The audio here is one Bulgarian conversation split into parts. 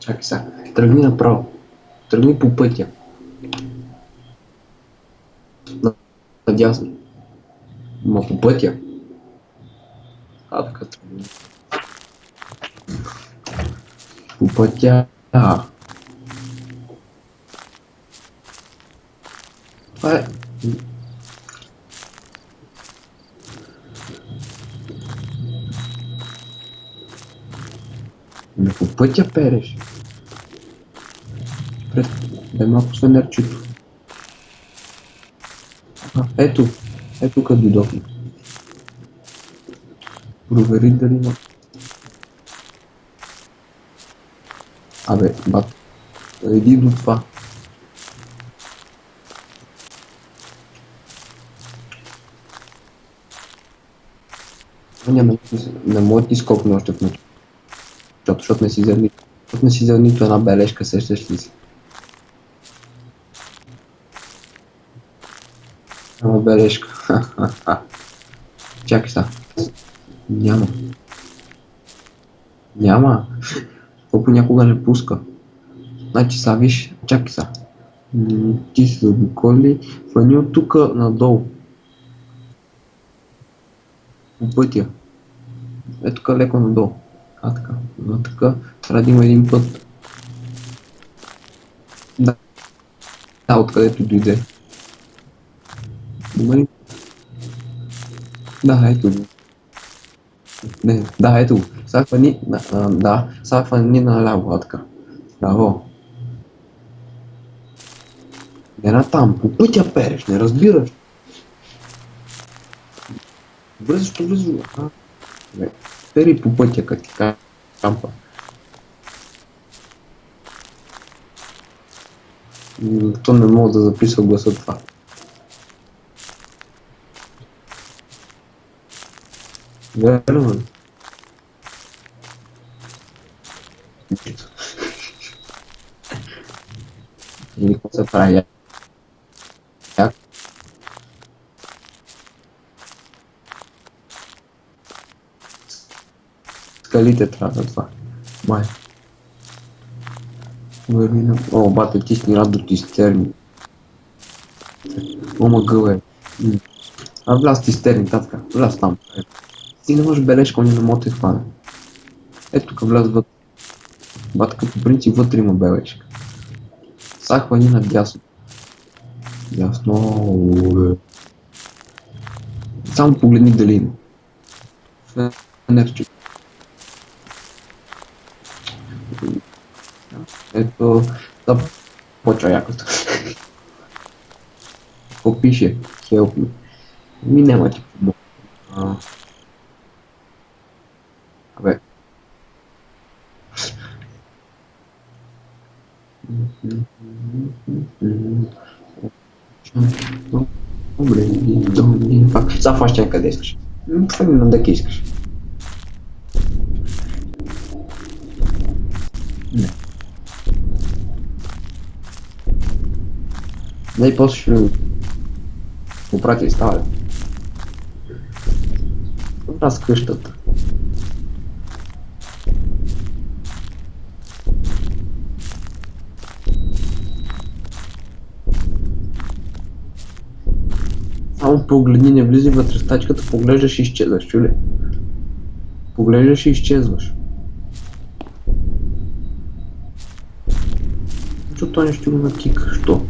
Чакай сега. Тръгни направо. Тръгни по пътя. Надясно. Ма по пътя. Така тръгни. По пътя. Това е. По пътя переш. Дай малко фенерчето. Ето къде дойдохме. Провери дали има. Абе, бат, иди до това. Не мога да ти скокне още в началото, защото не си взел нито една бележка, сещаш ли си? Една бележка. Чакай сега. Няма. То понякога не пуска. Значи сега виж, чакай сега. Ти се заобиколи, фани от тук надолу. По пътя. Е тук леко надолу. Така. Така. Трябва да има един път. Да, откъдето дойде. Добре. Да, ето го. Не, да, ето го. Сега хвани, сега хвани наляво, така. Браво. Не на там, по пътя переш, не разбираш. Добре, защо влизаш? Пери по пътя, като ти кампа. То не мога да записва гласа това. Верно ли? Или какво се прави? Скалите трябва да това. Май. О, бате, тисни радо цистерни. О, мъгъл е. Влез цистерни, татка. Влез там. Ти не можеш бележка, он не мога да хване. Ето тук влез вътре. Батка по принцип вътре има бележка. Сега хвани надясно. Ясно. Само погледни дали има. Фенерче. Ето, да почва якото. Какво пише? Help me. Ми няма ти помогна. Абе. Добре, пак. Сега фащай къде искаш. Фани на дъки искаш. Не. Дай после ще ми попрати и става. Раз къщата. Само погледни, не влизай вътре в тачката, поглеждаш и изчезваш, чули? Поглеждаш и изчезваш. Защото той не ще го натика, що?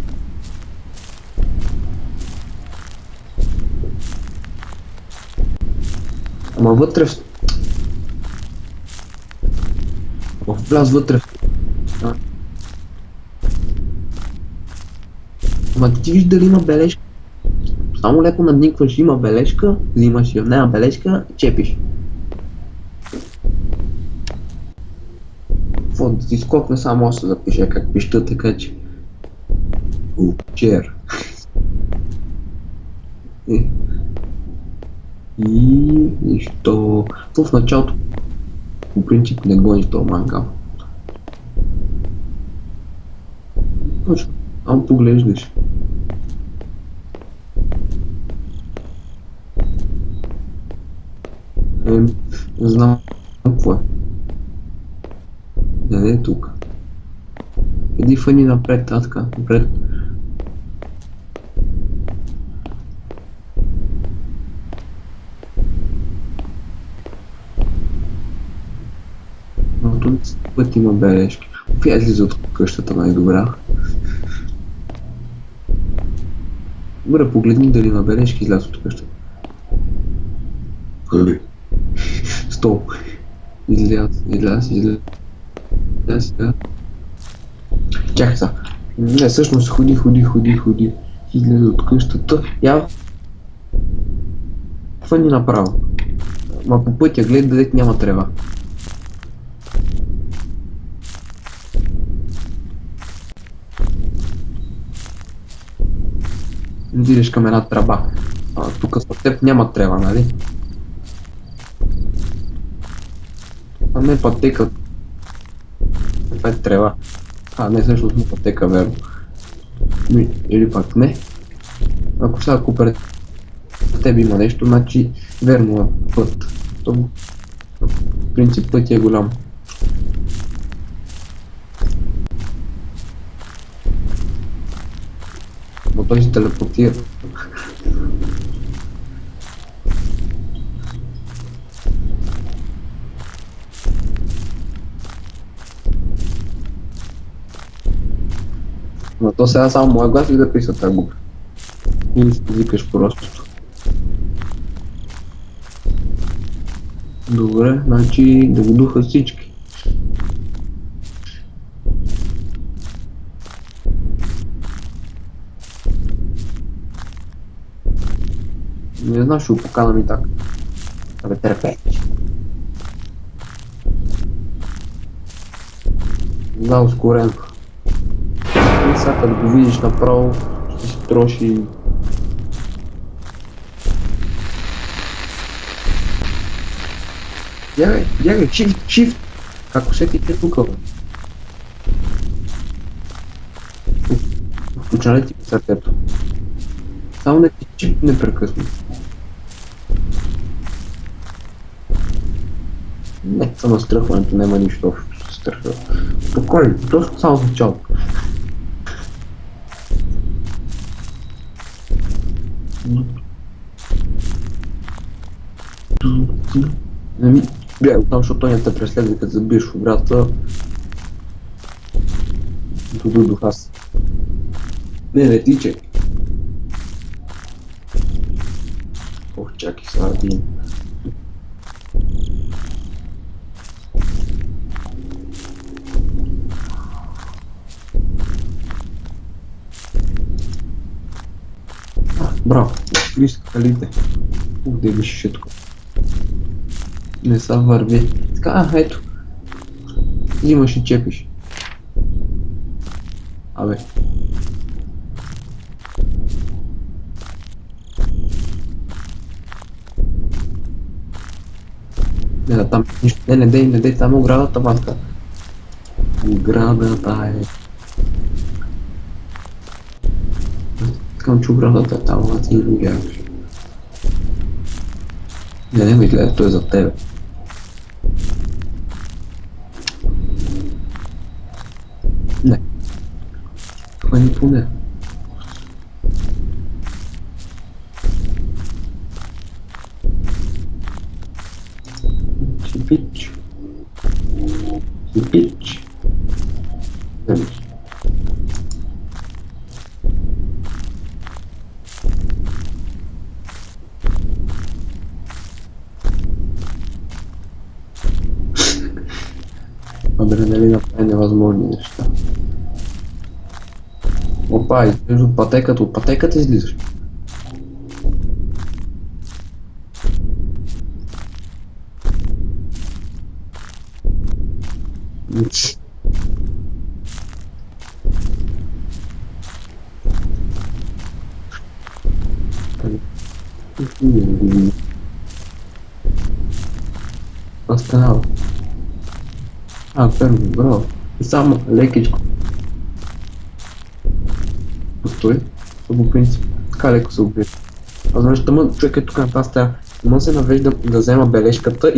Ама вътре влез вътре. Ама ти виж дали има бележка. Само леко надникваш, има бележка, взимаш я, няма бележка, чепиш. Какво да ти скокне, само се запише как пища, така че... Чер. И що? То в началото по принцип не гониш този мангал. Точно, само поглеждаш. Не знам какво е. Не е тук. Иди фъни напред, татка, напред. Но тук път има бележки. Коя излиза от къщата най-добра? Добре, погледни дали има бележки излязат от къщата. Стоп. Изляз. Чакай са. Не, всъщност ходи. Излезе от къщата. Я фъни направо. Ма по пътя гледай дадет няма трева. Видиш към една тръба. Тук с теб няма трева, нали? А не пътека. Това е трева. Не, всъщност не пътека, верно. Или пак не. Ако пред теб има нещо, значи верно е път. В принцип пътя е голям. Но той се телепортира. Но то сега само моя глас и да писа тази губа. Или си викаш просто. Добре, значи да го духа всички. Не знам, ще го поканам и така. Абе, търпеч. Да, ускорено. И сега като го видиш направо, ще си троши. Бягай, shift! Как усети те тук? Включа ли ти сърцето? Само не ти чип непрекъснато. Не, само настръхването няма нищо общо с страха. Спокойно, точно само в началото. Бягай оттам, защото той не те преследва, като забиеш в обрата. Дойдох аз. Не тичай. Ох, чакай сега един. Браво, откри скалите. Да имаш шитко. Не са върви. Така, ето. Имаш и чепиш. Абе. Не, там нищо. Не дей, там оградата батка. Оградата е. Искам, че оградата е там, а ти не го гледаш. Не ме гледа, той е за тебе. Не. Това ни поне. Чипич. Адреналина прави невъзможни неща. Опа, излизаш от пътеката излизаш. Останава. Първо, браво. И само лекичко. Постой. По принцип. Така леко се убие. Аз знаеш, тъмън човек е тук на тази стая. Тъмън се навежда да взема бележката и